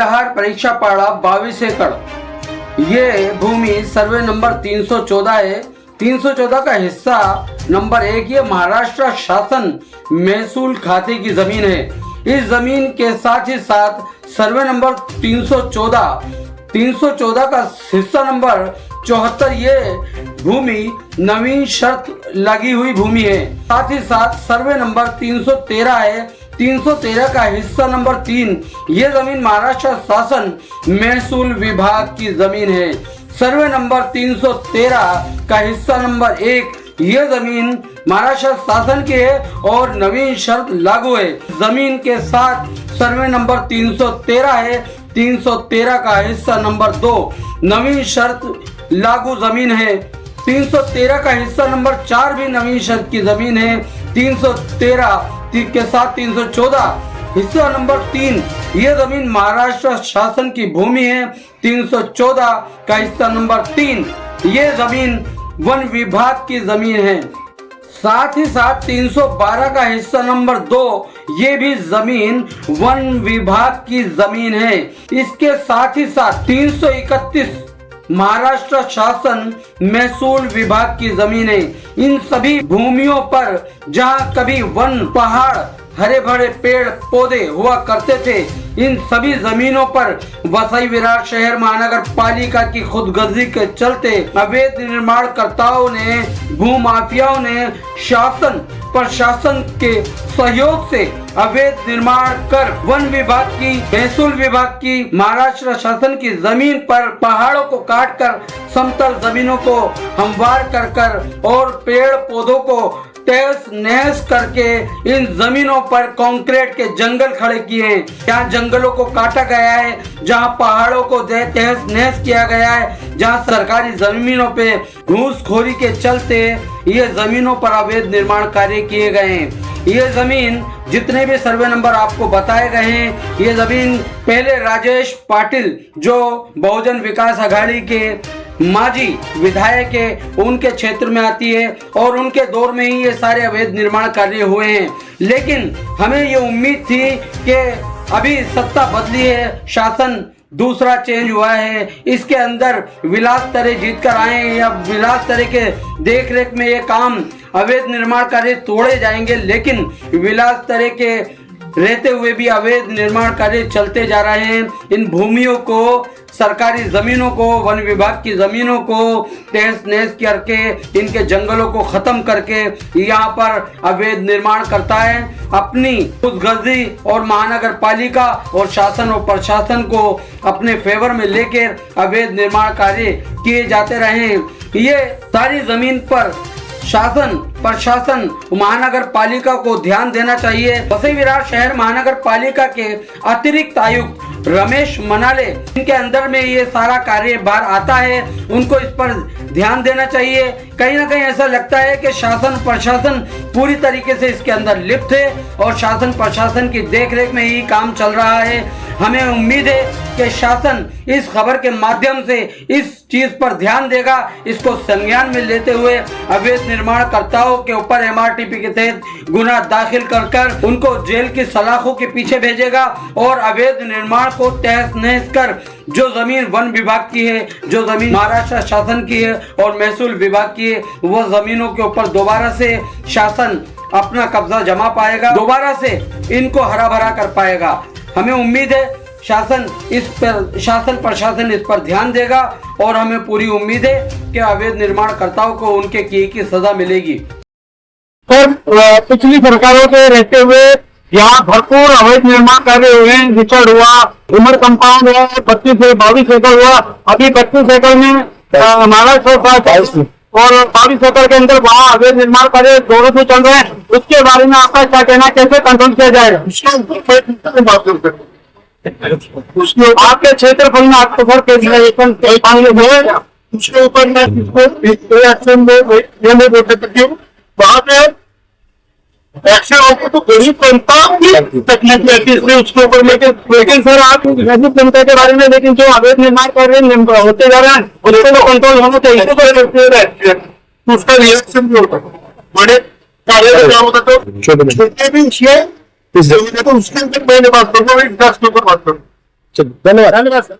बेलहार परीक्षापाड़ा 22 एकड़। ये भूमि survey number 314 है। 314 का हिस्सा नंबर 1 ये महाराष्ट्र शासन महसूल खाते की जमीन है। इस जमीन के साथ ही साथ सर्वे नंबर 314 का हिस्सा नंबर 74 ये भूमि नवीन शर्त लगी हुई भूमि है। साथ ही साथ सर्वे नंबर 313 है। 313 का हिस्सा नंबर 3 ये जमीन महाराष्ट्र शासन महसूल विभाग की जमीन है। सर्वे नंबर 313 का हिस्सा नंबर 1 ये जमीन महाराष्ट्र शासन की है और नवीन शर्त लागू है। जमीन के साथ सर्वे नंबर 313 है। 313 का हिस्सा नंबर 2 नवीन शर्त लागू जमीन है। 313 का हिस्सा नंबर 4 भी नवीन शर्त की जमीन है। 313 के साथ 314 हिस्सा नंबर 3 ये जमीन महाराष्ट्र शासन की भूमि है। 314 का हिस्सा नंबर 3 ये जमीन वन विभाग की जमीन है। साथ ही साथ 312 का हिस्सा नंबर 2 ये भी जमीन वन विभाग की जमीन है। इसके साथ ही साथ 331 महाराष्ट्र शासन महसूल विभाग की जमीन है। इन सभी भूमियों पर जहां कभी वन पहाड़ हरे भरे पेड़ पौधे हुआ करते थे, इन सभी जमीनों पर वसई विरार शहर महानगर पालिका की खुदगर्जी के चलते अवैध निर्माणकर्ताओं ने, भूमाफियाओं ने शासन प्रशासन के सहयोग से अवैध निर्माण कर वन विभाग की, महसूल विभाग की, महाराष्ट्र शासन की जमीन पर पहाड़ों को काटकर समतल जमीनों को हमवार कर और पेड़ पौधों को तहस नहस करके इन जमीनों पर कंक्रीट के जंगल खड़े किए हैं। जहाँ जंगलों को काटा गया है, जहाँ पहाड़ों को तहस नहस किया गया है, जहाँ सरकारी जमीनों पे घूसखोरी के चलते ये जमीनों पर अवैध निर्माण कार्य किए गए हैं। ये जमीन जितने भी सर्वे नंबर आपको बताए गए हैं, ये जमीन पहले राजेश पाटिल जो बहुजन विकास आघाड़ी के माजी विधायक है, उनके क्षेत्र में आती है और उनके दौर में ही ये सारे अवैध निर्माण कार्य हुए हैं। लेकिन हमें ये उम्मीद थी कि अभी सत्ता बदली है, शासन दूसरा चेंज हुआ है, इसके अंदर विलास तरे जीत कर आए हैं या विलास तरे के देख रेख में ये काम अवैध निर्माण कार्य तोड़े जाएंगे। लेकिन विलास तरे के रहते हुए भी अवैध निर्माण कार्य चलते जा रहे हैं। इन भूमियों को, सरकारी जमीनों को, वन विभाग की जमीनों को तहस नहस करके, इनके जंगलों को खत्म करके यहाँ पर अवैध निर्माण करता है। अपनी खुदगर्जी और महानगर पालिका और शासन और प्रशासन को अपने फेवर में लेकर अवैध निर्माण कार्य किए जाते रहे। ये सारी जमीन पर शासन प्रशासन महानगर पालिका को ध्यान देना चाहिए। वसई विरार शहर महानगर पालिका के अतिरिक्त आयुक्त रमेश मनाले, इनके अंदर में ये सारा कार्यभार आता है, उनको इस पर ध्यान देना चाहिए। कहीं ना कहीं ऐसा लगता है कि शासन प्रशासन पूरी तरीके से इसके अंदर लिप्त है और शासन प्रशासन की देखरेख में ही काम चल रहा है। हमें उम्मीद है कि शासन इस खबर के माध्यम से इस चीज पर ध्यान देगा, इसको संज्ञान में लेते हुए अवैध निर्माणकर्ताओं के ऊपर MRTP के तहत गुना दाखिल कर उनको जेल की सलाखों के पीछे भेजेगा और अवैध निर्माण को तहस नहस कर जो जमीन वन विभाग की है, जो जमीन महाराष्ट्र शासन की है और महसूल विभाग की है, वो जमीनों के ऊपर दोबारा से शासन अपना कब्जा जमा पाएगा, दोबारा से इनको हरा भरा कर पाएगा। हमें उम्मीद है शासन प्रशासन इस पर ध्यान देगा और हमें पूरी उम्मीद है कि अवैध निर्माणकर्ताओं को उनके किए की सजा मिलेगी। पिछली सरकारों के रहते हुए यहाँ भरपूर अवैध निर्माण कार्य हुए, रिचर्ड हुआ, उमर कंपाउंड हुआ, 25 से 22 एकड़ हुआ। अभी 25 एकड़ में महाराष्ट्र और 22 एकड़ के अंदर वहाँ अवैध निर्माण कार्य जोरों से चल रहे हैं। उसके बारे में आपका क्या कहना, कैसे कंट्रोल किया जाएगा? आपके क्षेत्रफल में आपको सर उसके ऊपर मैं वहाँ पे एक्शन आपको तो गरीब जनता तकलीफ रहती है, इसलिए उसके ऊपर लेकिन सर आप गरीब जनता के बारे में, लेकिन जो अवैध निर्माण कार्य होते जा रहे हैं उसको तो कंट्रोल होना चाहिए। तो उसका रिएक्शन भी होता है, बड़े कार्य क्या होता तो छोटे भी तो उसके अंदर मैंने बात करूँगा, के ऊपर बात करूँ। चलिए धन्यवाद। धन्यवाद सर।